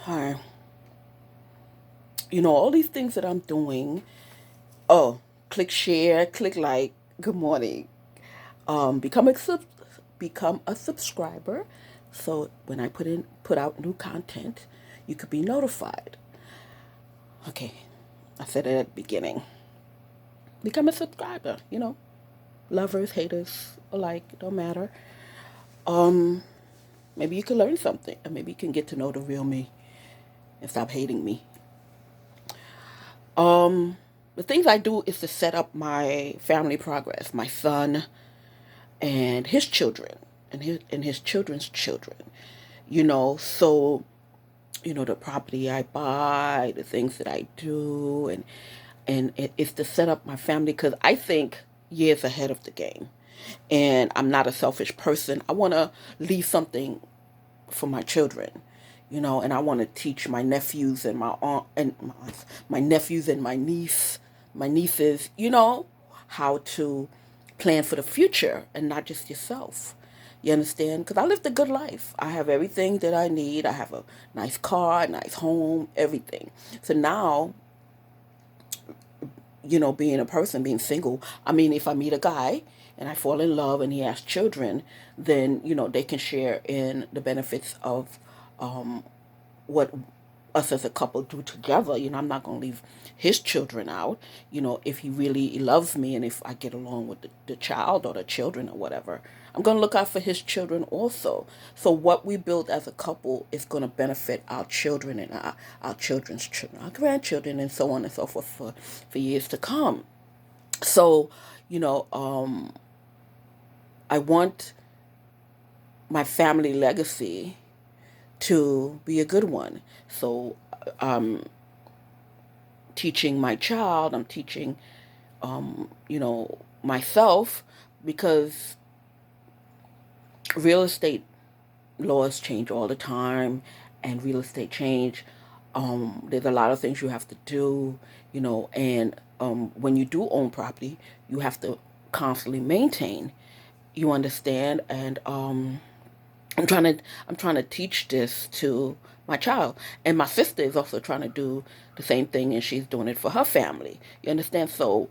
Hi. All these things that I'm doing. Oh, click share, click like. Good morning. Become a subscriber, so when I put out new content, you could be notified. Okay, I said it at the beginning. Become a subscriber. Lovers, haters alike, it don't matter. Um, Maybe you can learn something, and maybe you can get to know the real me and stop hating me. The things I do is to set up my family progress, my son and his children and his children's children. So the property I buy, the things that I do, and it's to set up my family because I think years ahead of the game. And I'm not a selfish person. I want to leave something for my children, and I want to teach my nephews and my aunt and my nephews and my nieces, how to plan for the future and not just yourself. You understand? Because I lived a good life. I have everything that I need. I have a nice car, a nice home, everything. So now, being a person, being single, I mean, if I meet a guy and I fall in love and he has children, then, they can share in the benefits of what us as a couple do together. I'm not going to leave his children out, if he really loves me and if I get along with the child or the children or whatever. I'm going to look out for his children also. So what we build as a couple is going to benefit our children and our children's children, our grandchildren, and so on and so forth for years to come. So, you know, um, I want my family legacy to be a good one. So I'm teaching my child, I'm teaching, myself, because real estate laws change all the time, and real estate change. There's a lot of things you have to do, and when you do own property, you have to constantly maintain. You understand? And I'm trying to I'm trying to teach this to my child, and my sister is also trying to do the same thing, and she's doing it for her family. You understand? So,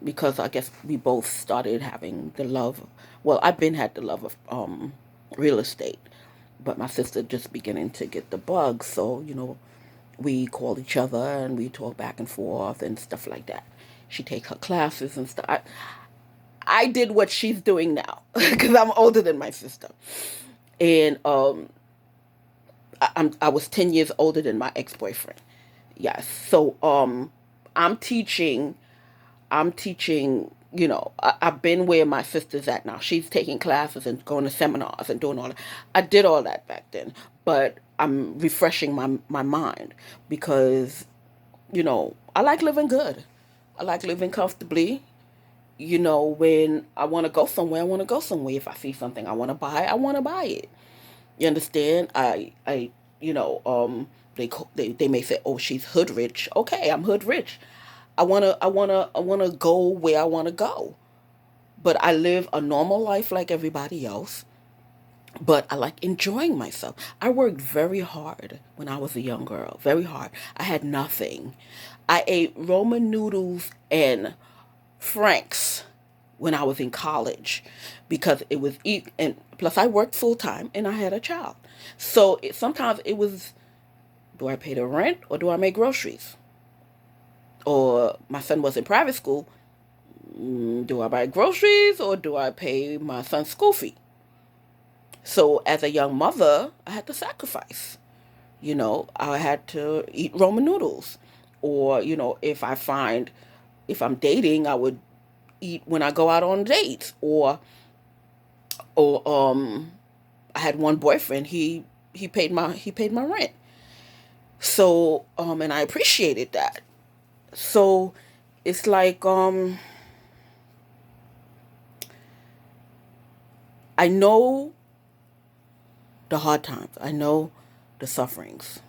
because I guess we both started having the love. Well, I've been had the love of real estate, but my sister just beginning to get the bug. So we call each other and we talk back and forth and stuff like that. She takes her classes and stuff. I did what she's doing now because I'm older than my sister, and I was 10 years older than my ex boyfriend. Yes, so I'm teaching. I'm teaching. I've been where my sister's at now. She's taking classes and going to seminars and doing all that. I did all that back then, but I'm refreshing my mind because I like living good. I like living comfortably. When I want to go somewhere, I want to go somewhere. If I see something I want to buy, I want to buy it. You understand? You know, um, they may say, "Oh, she's hood rich." Okay, I'm hood rich. I wanna go where I wanna go. But I live a normal life like everybody else. But I like enjoying myself. I worked very hard when I was a young girl. Very hard. I had nothing. I ate Roman noodles and Franks when I was in college because it was eat and plus I worked full time and I had a child. So sometimes it was, do I pay the rent or do I make groceries? Or my son was in private school. Do I buy groceries or do I pay my son's school fee? So as a young mother, I had to sacrifice. I had to eat Roman noodles. Or, if I'm dating, I would eat when I go out on dates. Or I had one boyfriend, he paid my rent. So and I appreciated that. So it's like I know the hard times. I know the sufferings.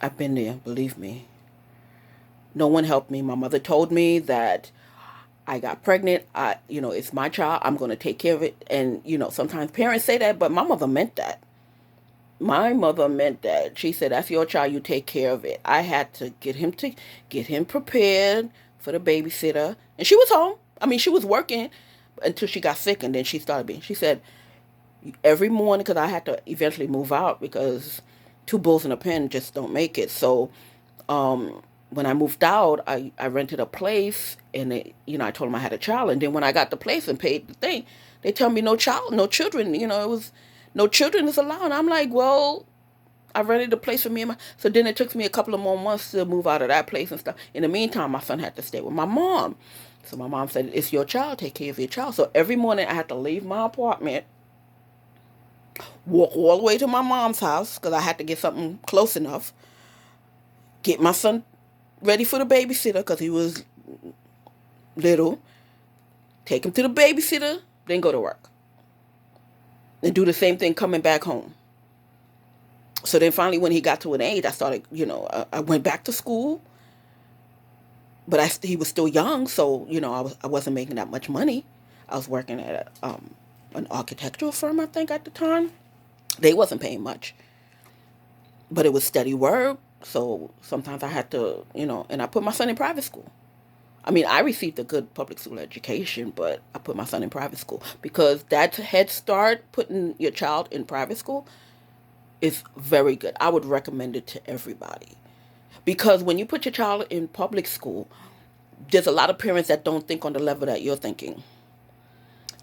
I've been there, believe me. No one helped me. My mother told me that I got pregnant. It's my child. I'm going to take care of it. And sometimes parents say that, but my mother meant that. My mother meant that. She said, "That's your child. You take care of it." I had to get him prepared for the babysitter, and she was home. I mean, she was working until she got sick, and then she started being. She said every morning, because I had to eventually move out because two bulls in a pen just don't make it. So when I moved out, I rented a place, and I told them I had a child, and then when I got the place and paid the thing, they tell me no child, no children. It was no children is allowed. And I'm like, well, I rented a place for me and my. So then it took me a couple of more months to move out of that place and stuff. In the meantime, my son had to stay with my mom. So my mom said, "It's your child. Take care of your child." So every morning I had to leave my apartment, walk all the way to my mom's house because I had to get something close enough. Get my son ready for the babysitter because he was little. Take him to the babysitter, then go to work. And do the same thing coming back home. So then finally, when he got to an age, I started, I went back to school, but he was still young, so I wasn't making that much money. I was working at an architectural firm, I think, at the time. They wasn't paying much, but it was steady work. So sometimes I had to, and I put my son in private school. I mean, I received a good public school education, but I put my son in private school because that head start, putting your child in private school, is very good. I would recommend it to everybody. Because when you put your child in public school, there's a lot of parents that don't think on the level that you're thinking.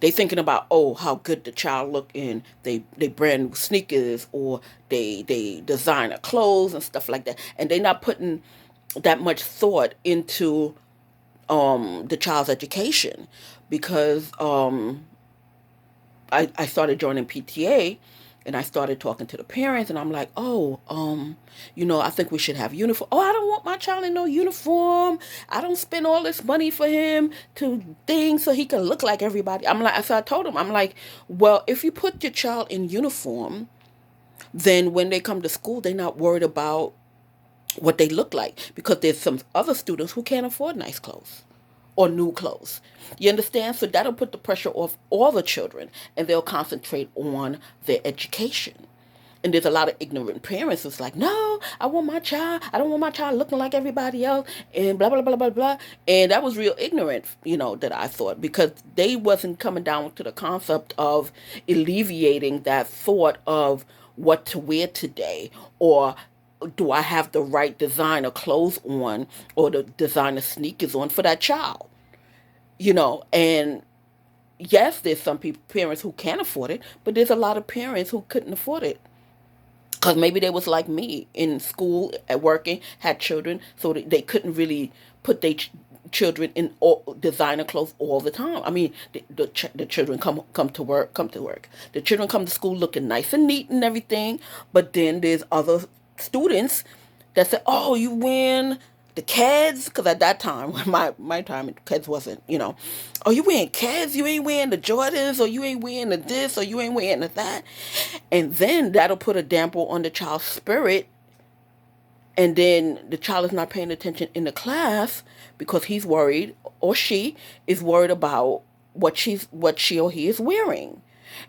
They thinking about, oh, how good the child look in they brand new sneakers, or they designer clothes and stuff like that, and they not putting that much thought into the child's education. Because I started joining PTA, and I started talking to the parents, and I'm like, oh, I think we should have uniform. Oh, I don't want my child in no uniform. I don't spend all this money for him to things so he can look like everybody. I'm like, so I told him, I'm like, well, if you put your child in uniform, then when they come to school, they're not worried about what they look like, because there's some other students who can't afford nice clothes or new clothes. You understand? So that'll put the pressure off all the children, and they'll concentrate on their education. And there's a lot of ignorant parents who's like, no, I don't want my child looking like everybody else, and blah, blah, blah, blah, blah. And that was real ignorant, that I thought, because they wasn't coming down to the concept of alleviating that thought of what to wear today, or do I have the right designer clothes on, or the designer sneakers on for that child? And yes, there's some people, parents who can afford it, but there's a lot of parents who couldn't afford it. Because maybe they was like me, in school, at working, had children, so they couldn't really put their children in all designer clothes all the time. I mean, the children come to work. The children come to school looking nice and neat and everything, but then there's other students that say, "Oh, you wearing the Keds?" Because at that time, my time, Keds wasn't, "Oh, you wearing Keds? You ain't wearing the Jordans, or you ain't wearing the this, or you ain't wearing the that." And then that'll put a damper on the child's spirit, and then the child is not paying attention in the class because he's worried, or she is worried about what she or he is wearing.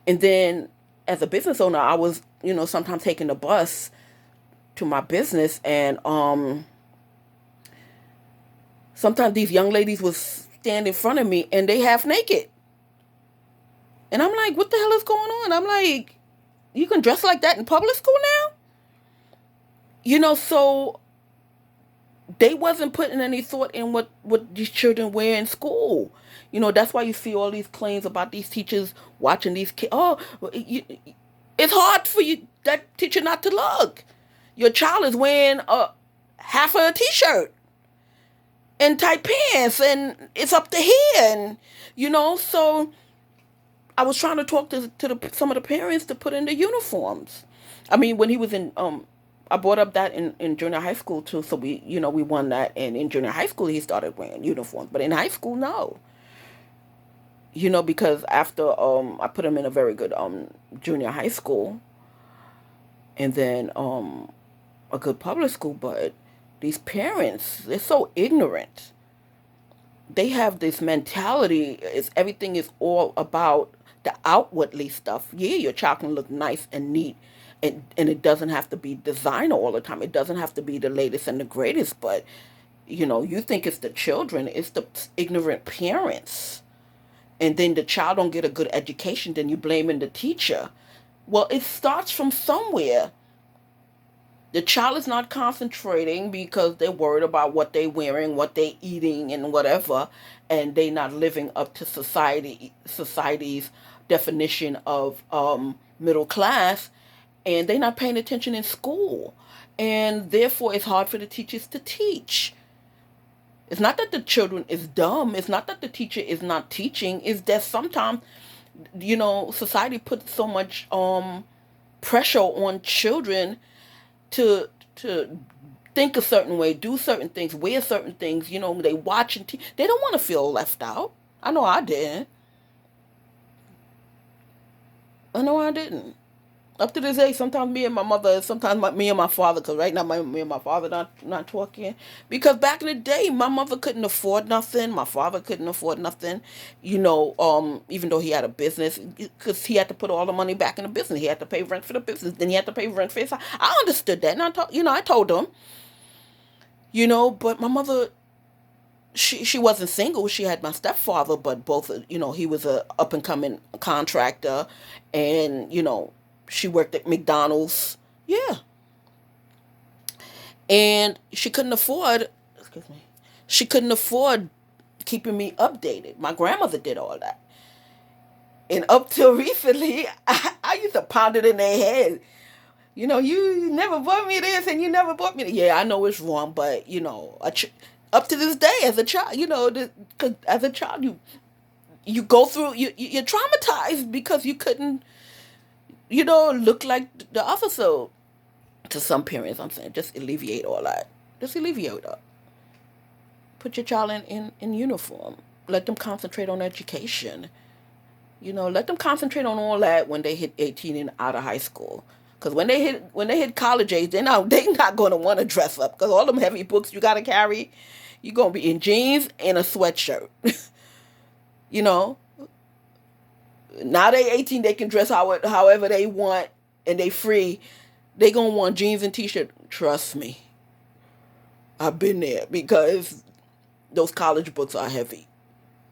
And then, as a business owner, I was, sometimes taking the bus to my business, and sometimes these young ladies would stand in front of me and they half naked, and I'm like, what the hell is going on? I'm like, you can dress like that in public school now? So they wasn't putting any thought in what these children wear in school. That's why you see all these claims about these teachers watching these kids. Oh, it's hard for you, that teacher, not to look. Your child is wearing half of a t-shirt and tight pants, and it's up to here, and so I was trying to talk to some of the parents to put in the uniforms. I mean, when he was in I brought up that in junior high school too, so we won that, and in junior high school he started wearing uniforms, but in high school, no. Because after I put him in a very good junior high school, and then a good public school, but these parents, they're so ignorant. They have this mentality, is everything is all about the outwardly stuff. Yeah, your child can look nice and neat And it doesn't have to be designer all the time. It doesn't have to be the latest and the greatest, but you think it's the children, it's the ignorant parents. And then the child don't get a good education, then you blaming the teacher. Well, it starts from somewhere. The child is not concentrating because they're worried about what they're wearing, what they're eating, and whatever, and they're not living up to society's definition of middle class, and they're not paying attention in school, and therefore it's hard for the teachers to teach. It's not that the children is dumb. It's not that the teacher is not teaching. It's that sometimes, society puts so much pressure on children to to think a certain way, do certain things, wear certain things. They watch and they don't want to feel left out. I know I didn't. I know I didn't. Up to this day, sometimes me and my mother, sometimes me and my father, because right now me and my father not talking. Because back in the day, my mother couldn't afford nothing. My father couldn't afford nothing. Even though he had a business, because he had to put all the money back in the business. He had to pay rent for the business. Then he had to pay rent for his house. I understood that, and I told him. But my mother, she wasn't single. She had my stepfather, but both, he was a up and coming contractor, and she worked at McDonald's. Yeah. And excuse me, she couldn't afford keeping me updated. My grandmother did all that. And up till recently, I used to pound it in their head. You never bought me this and you never bought me that. Yeah, I know it's wrong, but, up to this day as a child, cause as a child, you go through, you're traumatized because you couldn't, look like the other. So to some parents, I'm saying, just alleviate all that. Just alleviate that. Put your child in uniform. Let them concentrate on education. Let them concentrate on all that when they hit 18 and out of high school. Because when they hit college age, they not going to want to dress up. Because all them heavy books you got to carry, you're going to be in jeans and a sweatshirt. you know, Now they 18, they can dress however they want, and they free. They gonna want jeans and t-shirt. Trust me, I've been there because those college books are heavy.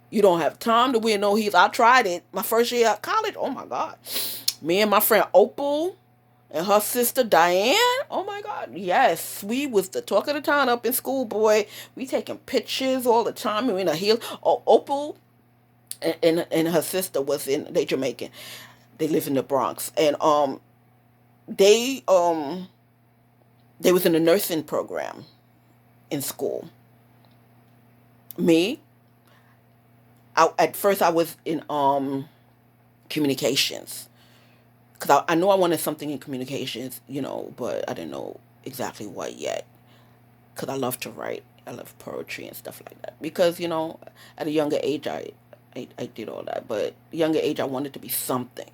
You don't have time to wear no heels. I tried it my first year at college. Oh my God, me and my friend Opal and her sister Diane. Oh my God, yes, we was the talk of the town up in school, boy. We taking pictures all the time. We in a heel. Oh, Opal and her sister they Jamaican. They live in the Bronx, and they they was in a nursing program in school. Me, at first I was in communications because I know I wanted something in communications, but I didn't know exactly what yet. Because I love to write, I love poetry and stuff like that. Because at a younger age I did all that, but younger age I wanted to be something.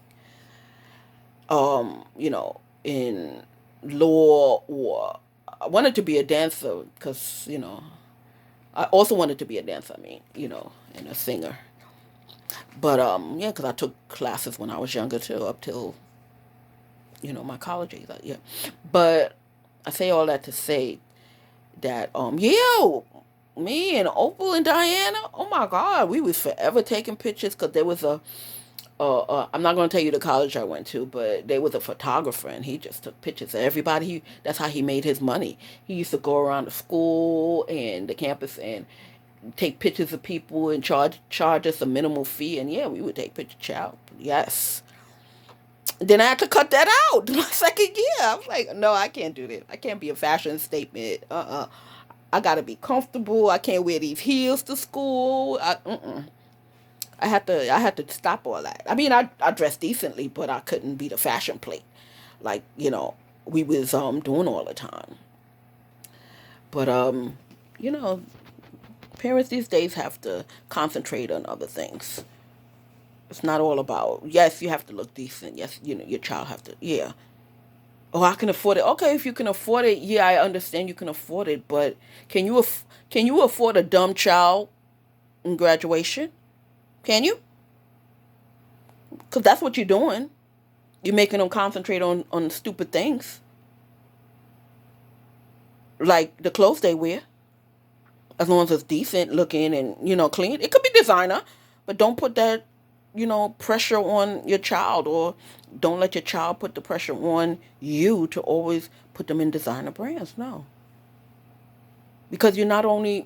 In law, or I wanted to be a dancer because I also wanted to be a dancer. I mean, and a singer. But yeah, because I took classes when I was younger too, up till my college age. Yeah, but I say all that to say that yeah, me and Opal and Diana. Oh my God, we was forever taking pictures because there was I'm not going to tell you the college I went to, but there was a photographer and he just took pictures of everybody. That's how he made his money. He used to go around the school and the campus and take pictures of people and charge us a minimal fee. And yeah, we would take pictures. Child, yes. Then I had to cut that out my second year. I was like, no, I can't do this. I can't be a fashion statement. I got to be comfortable. I can't wear these heels to school. I had to stop all that. I mean, I dressed decently, but I couldn't be the fashion plate, like we was doing all the time. But you know, parents these days have to concentrate on other things. It's not all about, yes, you have to look decent. Yes, your child have to, yeah. Oh, I can afford it. Okay, if you can afford it, yeah, I understand you can afford it, but can you afford a dumb child in graduation? Can you? Because that's what you're doing. You're making them concentrate on stupid things like the clothes they wear. As long as it's decent looking and, clean. It could be designer, but don't put that, pressure on your child, or don't let your child put the pressure on you to always put them in designer brands. No. Because they're not only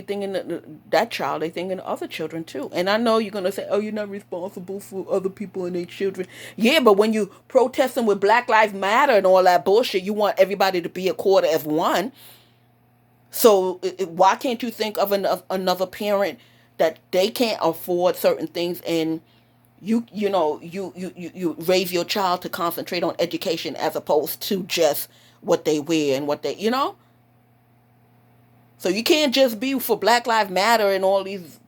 thinking that child, they're thinking other children too. And I know you're going to say, oh, you're not responsible for other people and their children. Yeah, but when you protesting with Black Lives Matter and all that bullshit, you want everybody to be a quarter as one. So why can't you think of another parent that they can't afford certain things, and you raise your child to concentrate on education as opposed to just what they wear and what they. So you can't just be for Black Lives Matter and all these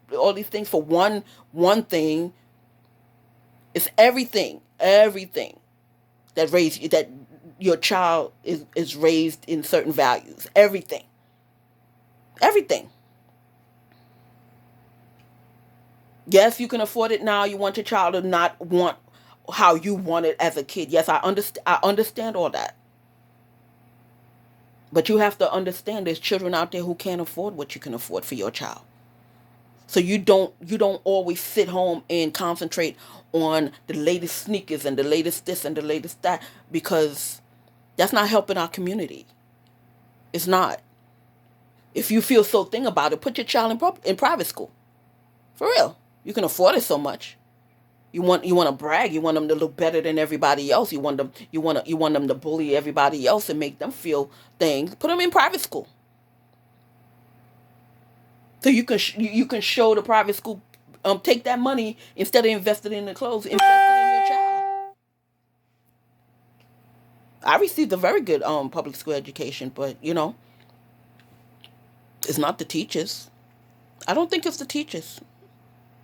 things for one thing. It's everything that your child is raised in certain values. Everything. Yes, you can afford it now. You want your child to not want how you want it as a kid. Yes, I understand all that. But you have to understand there's children out there who can't afford what you can afford for your child. So you don't always sit home and concentrate on the latest sneakers and the latest this and the latest that, because that's not helping our community. It's not. If you feel so thing about it, put your child in private school. For real. You can afford it so much. You want to brag. You want them to look better than everybody else. You want them to bully everybody else and make them feel things. Put them in private school. So you can show the private school, take that money, instead of investing in the clothes, invest it in your child. I received a very good public school education, but it's not the teachers. I don't think it's the teachers.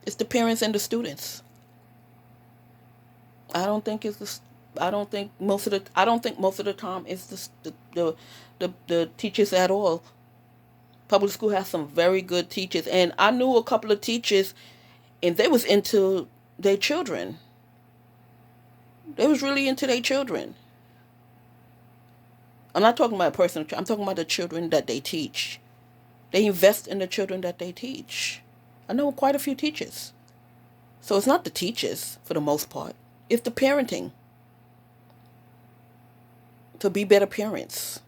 It's the parents and the students. I don't think it's the. I don't think most of the time it's the teachers at all. Public school has some very good teachers, and I knew a couple of teachers, and they was into their children. They was really into their children. I'm not talking about a personal. I'm talking about the children that they teach. They invest in the children that they teach. I know quite a few teachers. So it's not the teachers for the most part. It's the parenting. To be better parents.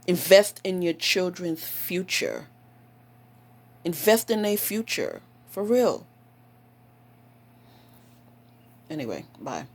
Invest in your children's future. Invest in their future. For real. Anyway, bye.